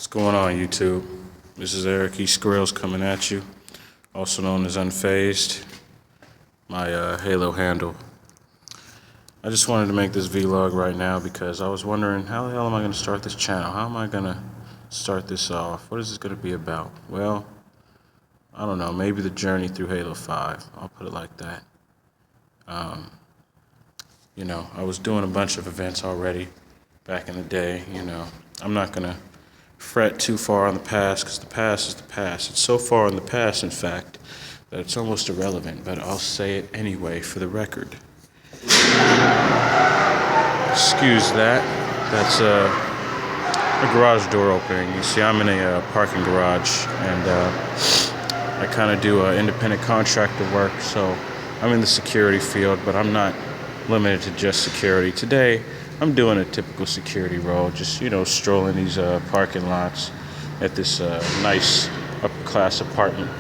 What's going on, YouTube? This is Eric E. Skrillz coming at you, also known as Unfazed, my Halo handle. I just wanted to make this vlog right now because I was wondering, how the hell am I going to start this channel? How am I going to start this off? What is this going to be about? Well, I don't know, maybe the journey through Halo 5. I'll put it like that. I was doing a bunch of events already back in the day. I'm not going to fret too far on the past because the past is the past. It's so far in the past, in fact, that it's almost irrelevant, but I'll say it anyway for the record. Excuse that. That's a garage door opening. You see, I'm in a parking garage, and I kind of do independent contractor work, so I'm in the security field, but I'm not limited to just security. Today, I'm doing a typical security role, just, strolling these parking lots at this nice upper-class apartment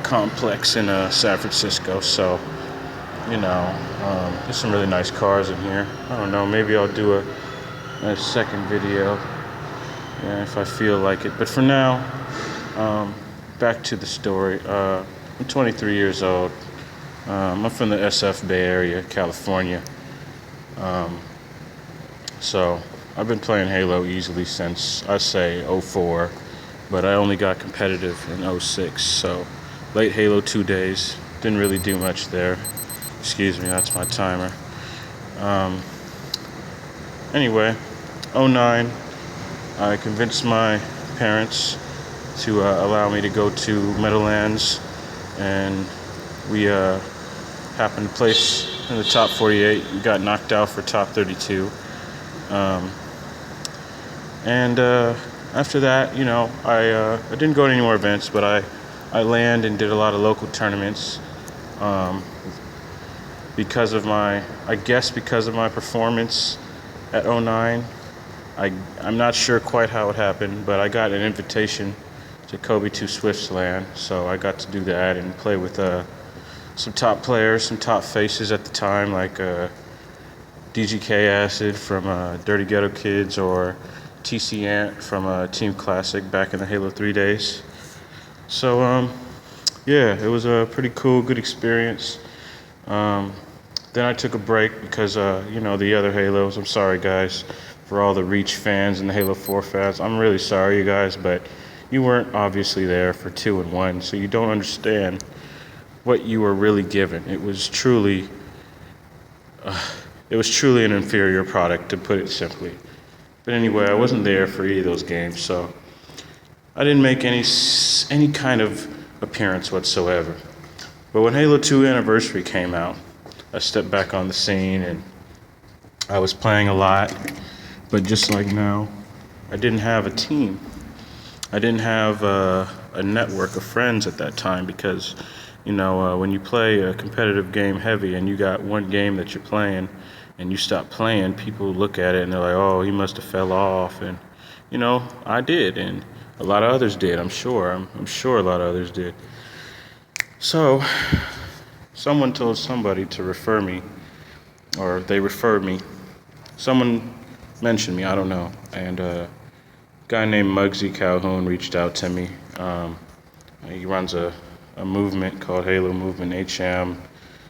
complex in San Francisco. So, there's some really nice cars in here. I don't know, maybe I'll do a second video if I feel like it. But for now, back to the story. I'm 23 years old. I'm from the SF Bay Area, California. So I've been playing Halo easily since, I say, 04, but I only got competitive in 06, so late Halo 2 days. Didn't really do much there. Excuse me, that's my timer. Anyway, 09, I convinced my parents to allow me to go to Meadowlands, and we happened to place in the top 48. We got knocked out for top 32. After that, I didn't go to any more events, but I land and did a lot of local tournaments. Because of my performance at 09, I'm not sure quite how it happened, but I got an invitation to Kobe 2 Swift's LAN, so I got to do that and play with some top players, some top faces at the time, like DGK Acid from Dirty Ghetto Kids, or TC Ant from Team Classic back in the Halo 3 days. So, it was a pretty cool, good experience. Then I took a break because, the other Halos, I'm sorry guys, for all the Reach fans and the Halo 4 fans. I'm really sorry, you guys, but you weren't obviously there for 2 and 1, so you don't understand what you were really given. It was truly an inferior product, to put it simply. But anyway, I wasn't there for either of those games, so I didn't make any kind of appearance whatsoever. But when Halo 2 Anniversary came out, I stepped back on the scene, and I was playing a lot. But just like now, I didn't have a team. I didn't have a network of friends at that time because, when you play a competitive game heavy and you got one game that you're playing and you stop playing, people look at it and they're like, oh, he must have fell off. And, I did, and a lot of others did, I'm sure. I'm sure a lot of others did. So, someone told somebody to refer me, or they referred me. Someone mentioned me, I don't know. And a guy named Muggsy Calhoun reached out to me. He runs a movement called Halo Movement HM.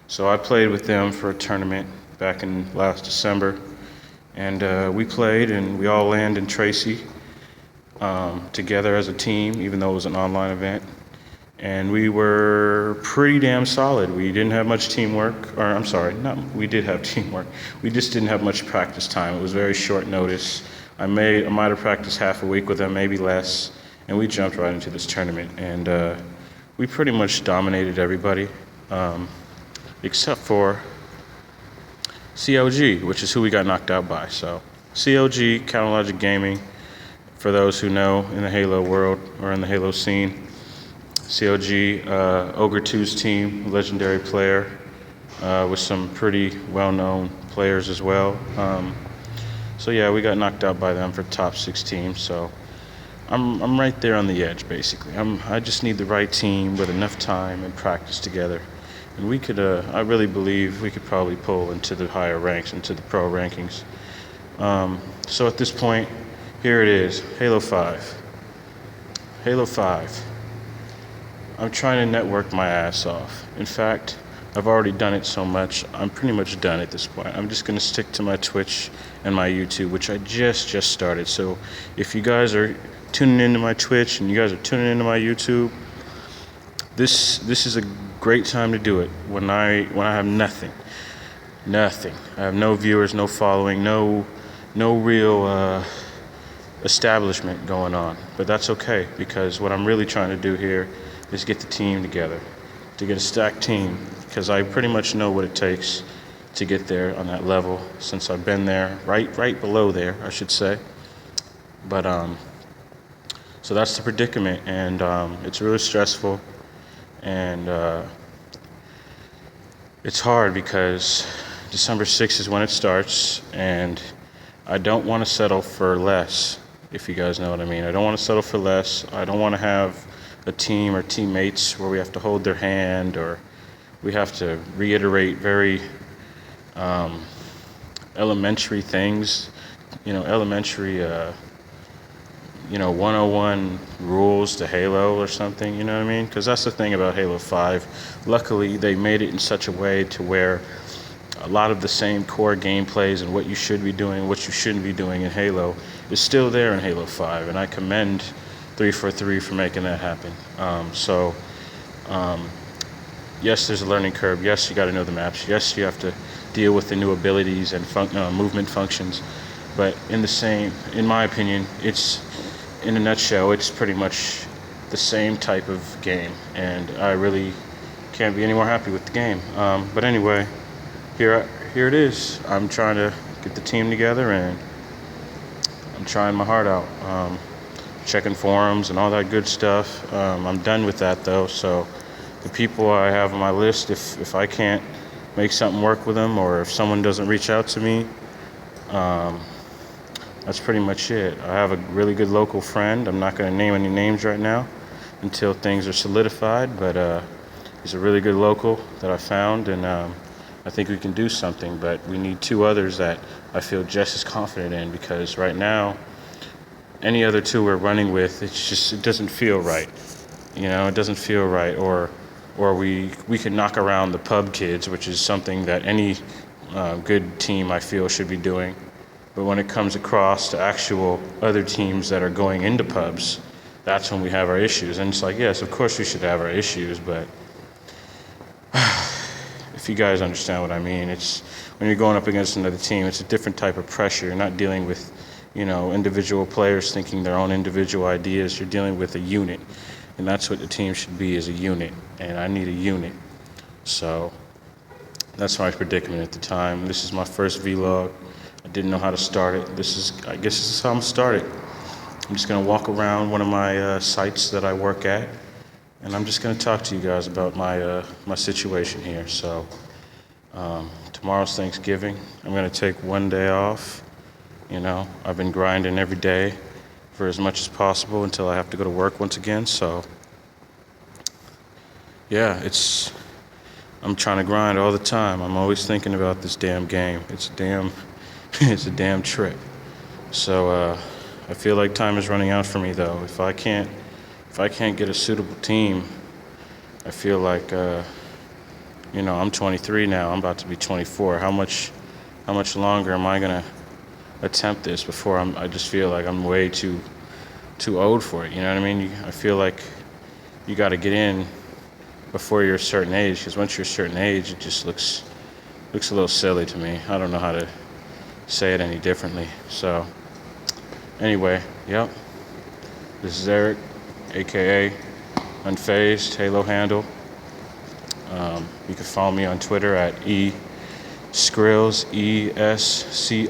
So I played with them for a tournament back in last December. And we played, and we all landed in Tracy together as a team, even though it was an online event. And we were pretty damn solid. We didn't have much teamwork, we did have teamwork. We just didn't have much practice time. It was very short notice. I might have practiced half a week with them, maybe less, and we jumped right into this tournament. And we pretty much dominated everybody, except for CLG, which is who we got knocked out by. So CLG, Counterlogic Gaming, for those who know in the Halo world or in the Halo scene. CLG, Ogre 2's team, legendary player, with some pretty well-known players as well. We got knocked out by them for top 6 teams. So I'm right there on the edge, basically. I just need the right team with enough time and practice together, and we could. I really believe we could probably pull into the higher ranks, into the pro rankings. So at this point, Here it is, Halo 5. Halo 5. I'm trying to network my ass off. In fact, I've already done it so much, I'm pretty much done at this point. I'm just going to stick to my Twitch and my YouTube, which I just started. So if you guys are tuning into my Twitch and you guys are tuning into my YouTube, this is a great time to do it when I have nothing. I have no viewers, no following, no real establishment going on. But that's okay, because what I'm really trying to do here is get the team together, to get a stacked team, because I pretty much know what it takes to get there on that level, since I've been there, right below there, I should say. But so that's the predicament, and it's really stressful, and it's hard because December 6th is when it starts, and I don't want to settle for less, if you guys know what I mean. I don't want to settle for less. I don't want to have a team or teammates where we have to hold their hand, or we have to reiterate very elementary things, elementary 101 rules to Halo or something, you know what I mean? Because that's the thing about Halo 5. Luckily, they made it in such a way to where a lot of the same core gameplays and what you should be doing, what you shouldn't be doing in Halo is still there in Halo 5, and I commend 343 for making that happen. Yes, there's a learning curve. Yes, you got to know the maps. Yes, you have to deal with the new abilities and movement functions. But in my opinion, it's, in a nutshell, it's pretty much the same type of game, and I really can't be any more happy with the game. But anyway, here it is. I'm trying to get the team together, and I'm trying my heart out. Checking forums and all that good stuff. I'm done with that though, so the people I have on my list, if I can't make something work with them, or if someone doesn't reach out to me, that's pretty much it. I have a really good local friend. I'm not going to name any names right now until things are solidified, but he's a really good local that I found, and I think we can do something, but we need two others that I feel just as confident in, because right now, any other two we're running with, it doesn't feel right. It doesn't feel right, or we can knock around the pub kids, which is something that any good team I feel should be doing. But when it comes across to actual other teams that are going into pubs, that's when we have our issues. And it's like, yes, of course we should have our issues, but if you guys understand what I mean, it's when you're going up against another team, it's a different type of pressure. You're not dealing with individual players thinking their own individual ideas. You're dealing with a unit, and that's what the team should be, is a unit, and I need a unit. So that's my predicament at the time. This is my first vlog. I didn't know how to start it. I guess this is how I'm gonna start it. I'm just gonna walk around one of my sites that I work at, and I'm just gonna talk to you guys about my situation here. So tomorrow's Thanksgiving. I'm gonna take one day off. I've been grinding every day for as much as possible until I have to go to work once again. So, yeah, I'm trying to grind all the time. I'm always thinking about this damn game. It's a damn trip. So, I feel like time is running out for me though. If I can't get a suitable team, I feel like, I'm 23 now. I'm about to be 24. How much longer am I gonna attempt this before I just feel like I'm way too old for it, you know what I mean? I feel like you got to get in before you're a certain age, because once you're a certain age, it just looks a little silly to me. I don't know how to say it any differently. So anyway, yep, this is Eric, aka Unfazed, Halo handle. You can follow me on Twitter at Skrills, ESCRILLZ.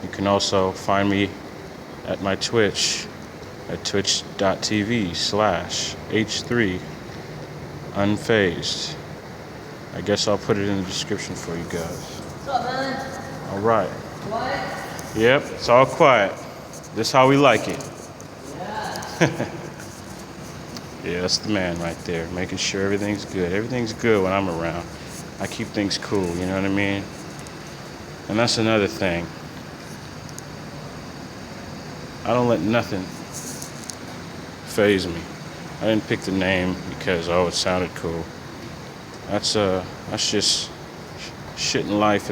You can also find me at my Twitch at twitch.tv/H3Unfazed. I guess I'll put it in the description for you guys. What's up, man? All right. Quiet? Yep, it's all quiet. This is how we like it. Yeah. Yeah, that's the man right there, making sure everything's good. Everything's good when I'm around. I keep things cool, you know what I mean? And that's another thing. I don't let nothing faze me. I didn't pick the name because, oh, it sounded cool. That's just shit in life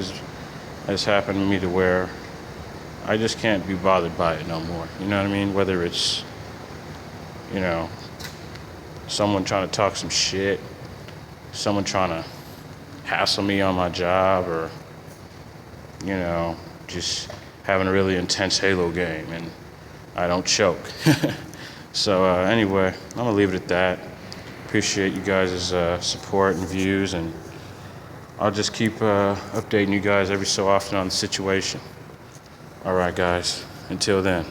has happened to me to where I just can't be bothered by it no more. You know what I mean? Whether it's, you know, someone trying to talk some shit, someone trying to hassle me on my job, or, you know, just having a really intense Halo game and I don't choke. So anyway, I'm gonna leave it at that. Appreciate you guys' support and views, and I'll just keep updating you guys every so often on the situation. All right, guys. Until then.